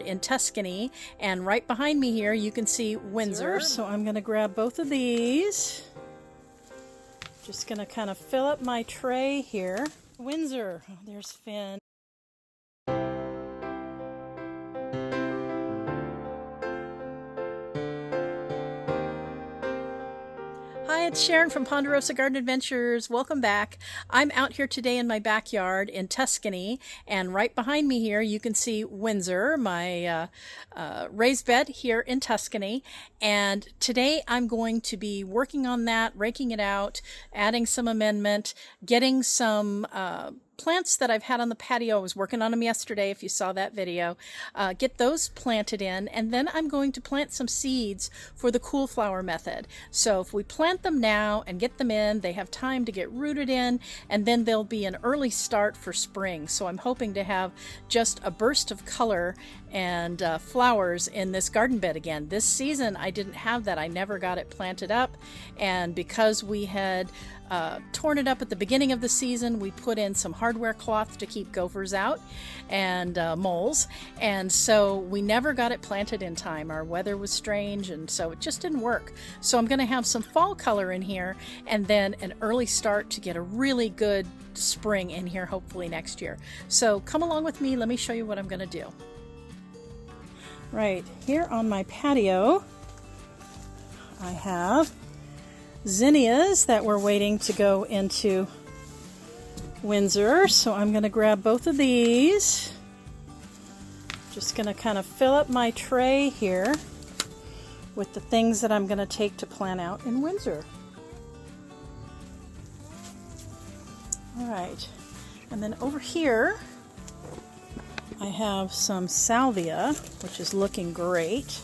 in Tuscany, and right behind me here you can see Windsor. So I'm going to grab both of these. Just going to kind of fill up my tray here. Windsor. Oh, there's Finn. Hi, it's Sharon from Ponderosa Garden Adventures. Welcome back. I'm out here today in my backyard in Tuscany, and right behind me here you can see Windsor, my raised bed here in Tuscany. And today I'm going to be working on that, raking it out, adding some amendment, getting some plants that I've had on the patio. I was working on them yesterday, if you saw that video. Get those planted in, and then I'm going to plant some seeds for the cool flower method. So if we plant them now and get them in, they have time to get rooted in, and then they'll be an early start for spring. So I'm hoping to have just a burst of color and flowers in this garden bed again. This season I didn't have that. I never got it planted up, and because we had torn it up at the beginning of the season, we put in some hardware cloth to keep gophers out and moles, and so we never got it planted in time. Our weather was strange, and so it just didn't work. So I'm going to have some fall color in here, and then an early start to get a really good spring in here, hopefully next year. So come along with me, let me show you what I'm going to do. Right here on my patio I have zinnias that we're waiting to go into Windsor, so I'm going to grab both of these. Just going to kind of fill up my tray here with the things that I'm going to take to plant out in Windsor. Alright, and then over here I have some salvia, which is looking great. So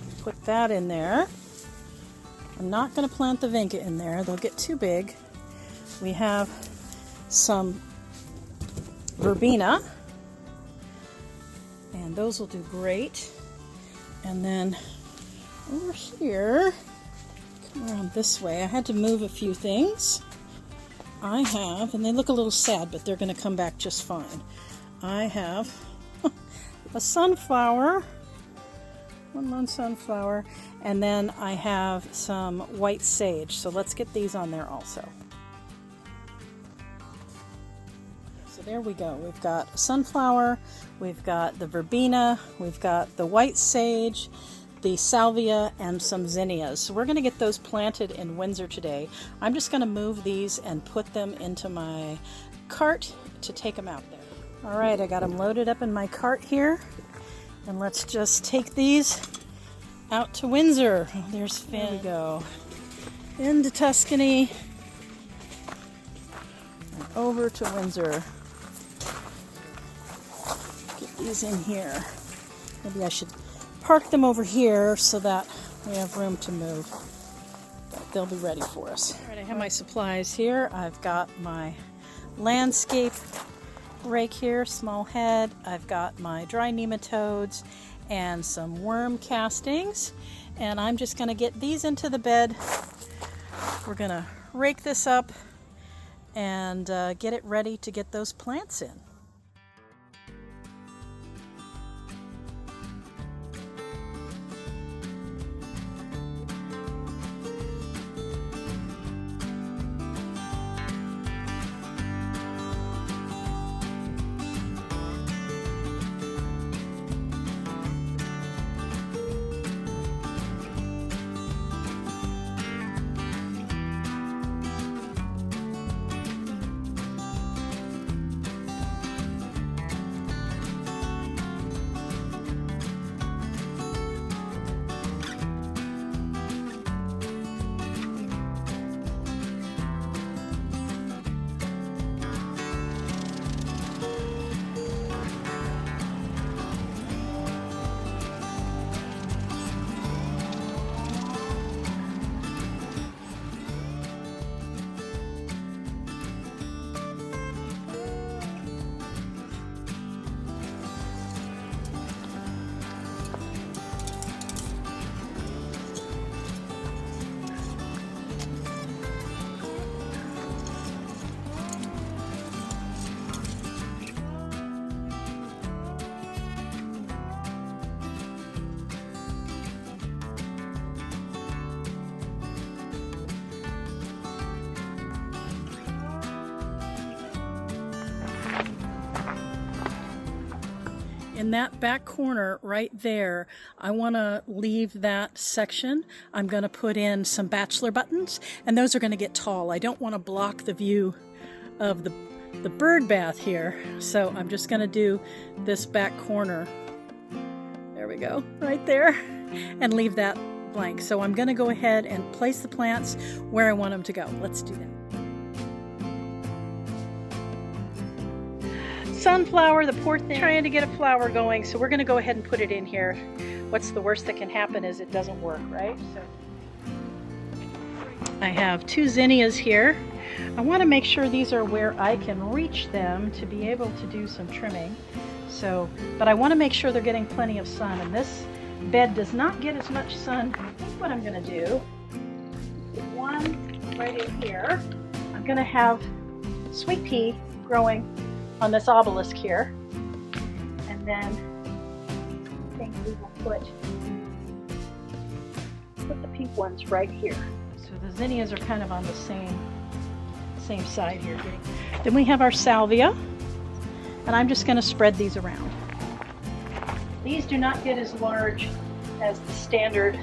we put that in there. I'm not going to plant the vinca in there, they'll get too big. We have some verbena, and those will do great. And then over here, come around this way, I had to move a few things. I have, and they look a little sad, but they're going to come back just fine. I have a sunflower, one sunflower, and then I have some white sage. So let's get these on there also. So there we go. We've got sunflower, we've got the verbena, we've got the white sage, the salvia, and some zinnias. So we're going to get those planted in Windsor today. I'm just going to move these and put them into my cart to take them out there. All right, I got them loaded up in my cart here, and let's just take these out to Windsor. Oh, there's Finn. There we go. Into Tuscany and over to Windsor. Get these in here. Maybe I should park them over here so that we have room to move. But they'll be ready for us. All right, I have my supplies here. I've got my landscape rake here, small head. I've got my dry nematodes and some worm castings, and I'm just going to get these into the bed. We're going to rake this up and get it ready to get those plants in. in that back corner right there, I want to leave that section. I'm going to put in some bachelor buttons, and those are going to get tall. I don't want to block the view of the bird bath here, so I'm just going to do this back corner. There we go, right there, and leave that blank. So I'm going to go ahead and place the plants where I want them to go. Let's do that. Sunflower, the poor thing, trying to get a flower going, so we're going to go ahead and put it in here. What's the worst that can happen is it doesn't work, right? So I have 2 zinnias here. I want to make sure these are where I can reach them to be able to do some trimming. So, but I want to make sure they're getting plenty of sun, and this bed does not get as much sun. I think what I'm going to do, one right in here, I'm going to have sweet pea growing on this obelisk here, and then I think we will put the pink ones right here. So the zinnias are kind of on the same side here. Then we have our salvia, and I'm just going to spread these around. These do not get as large as the standard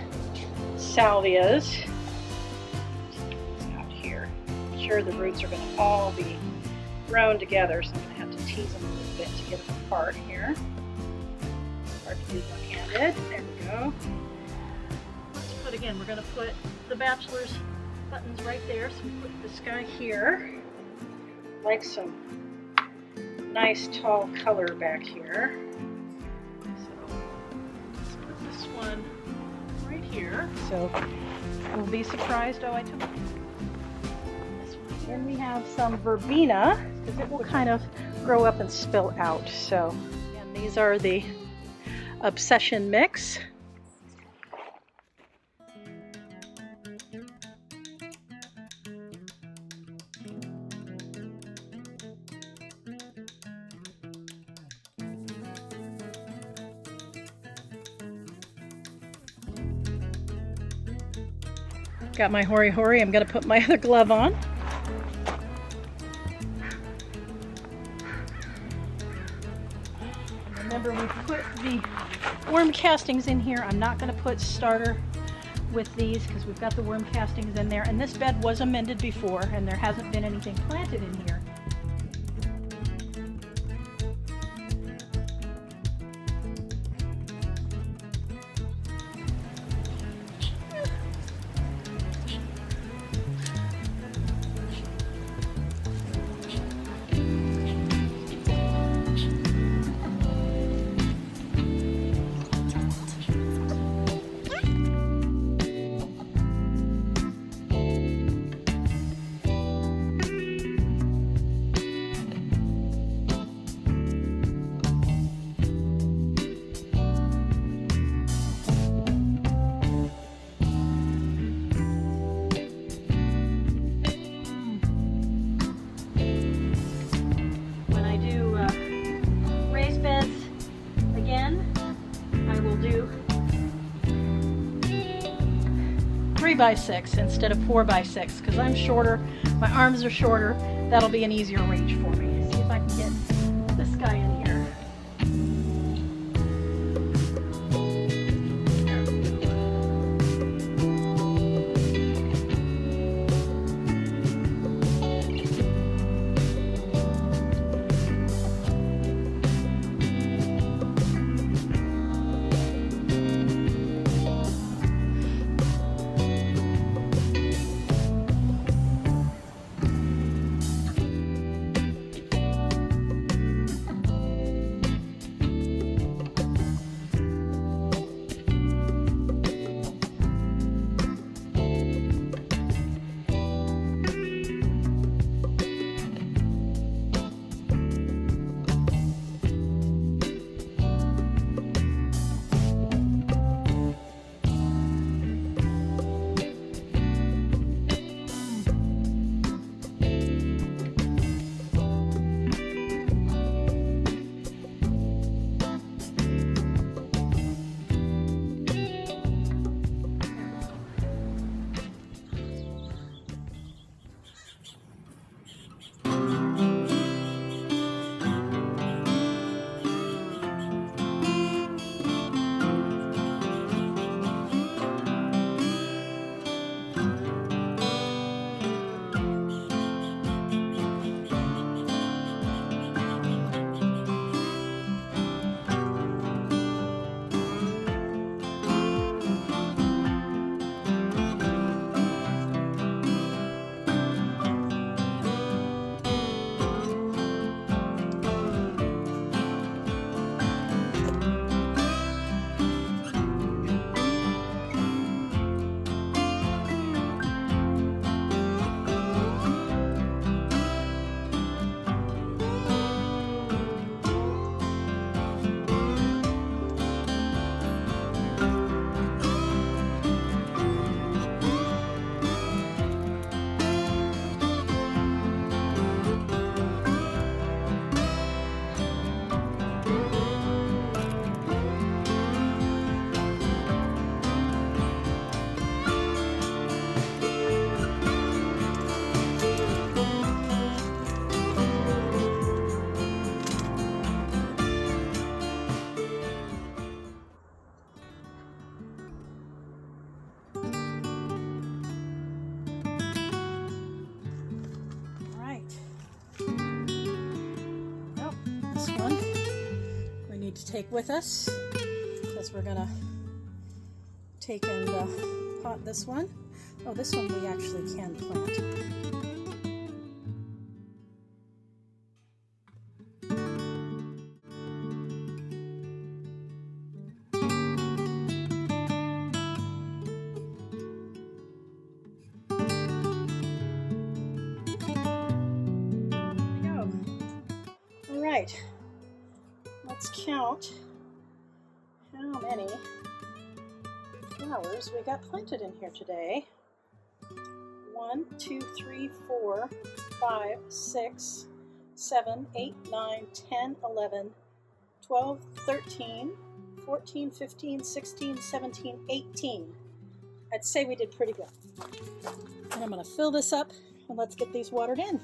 salvias. Out here, I'm sure the roots are going to all be grown together, so I'm going to have to tease them a little bit to get them apart here. Hard to do one-handed. There we go. Let's put, again, we're going to put the bachelor's buttons right there. So we put this guy here. Like some nice tall color back here. So let's put this one right here. So we'll be surprised. Oh, I took this one. Then we have some verbena, because it will kind of grow up and spill out. So, and these are the Obsession mix. Got my hori hori. I'm going to put my other glove on. Remember, we put the worm castings in here. I'm not going to put starter with these because we've got the worm castings in there. And this bed was amended before, and there hasn't been anything planted in here. By 6 instead of 4 by 6 because I'm shorter, my arms are shorter. That'll be an easier reach for me. Let's see if I can get this guy in here. take with us, because we're gonna take and pot this one. Oh, this one we actually can plant. All right, let's count how many flowers we got planted in here today. 1, 2, 3, 4, 5, 6, 7, 8, 9, 10, 11, 12, 13, 14, 15, 16, 17, 18. I'd say we did pretty good. And I'm going to fill this up and let's get these watered in.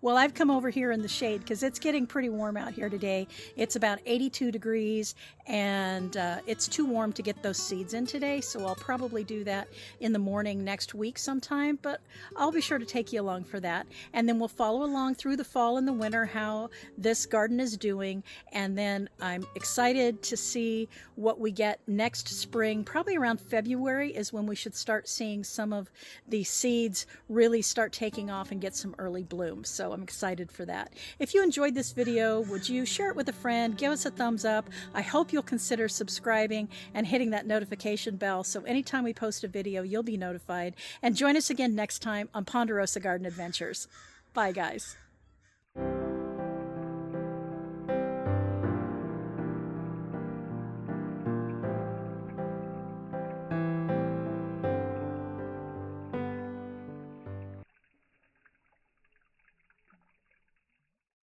Well, I've come over here in the shade because it's getting pretty warm out here today. It's about 82 degrees and it's too warm to get those seeds in today, so I'll probably do that in the morning next week sometime, but I'll be sure to take you along for that. And then we'll follow along through the fall and the winter how this garden is doing, and then I'm excited to see what we get next spring. Probably around February is when we should start seeing some of the seeds really start taking off and get some early blooms. So I'm excited for that. If you enjoyed this video, would you share it with a friend? Give us a thumbs up. I hope you'll consider subscribing and hitting that notification bell so anytime we post a video, you'll be notified. And join us again next time on Ponderosa Garden Adventures. Bye, guys.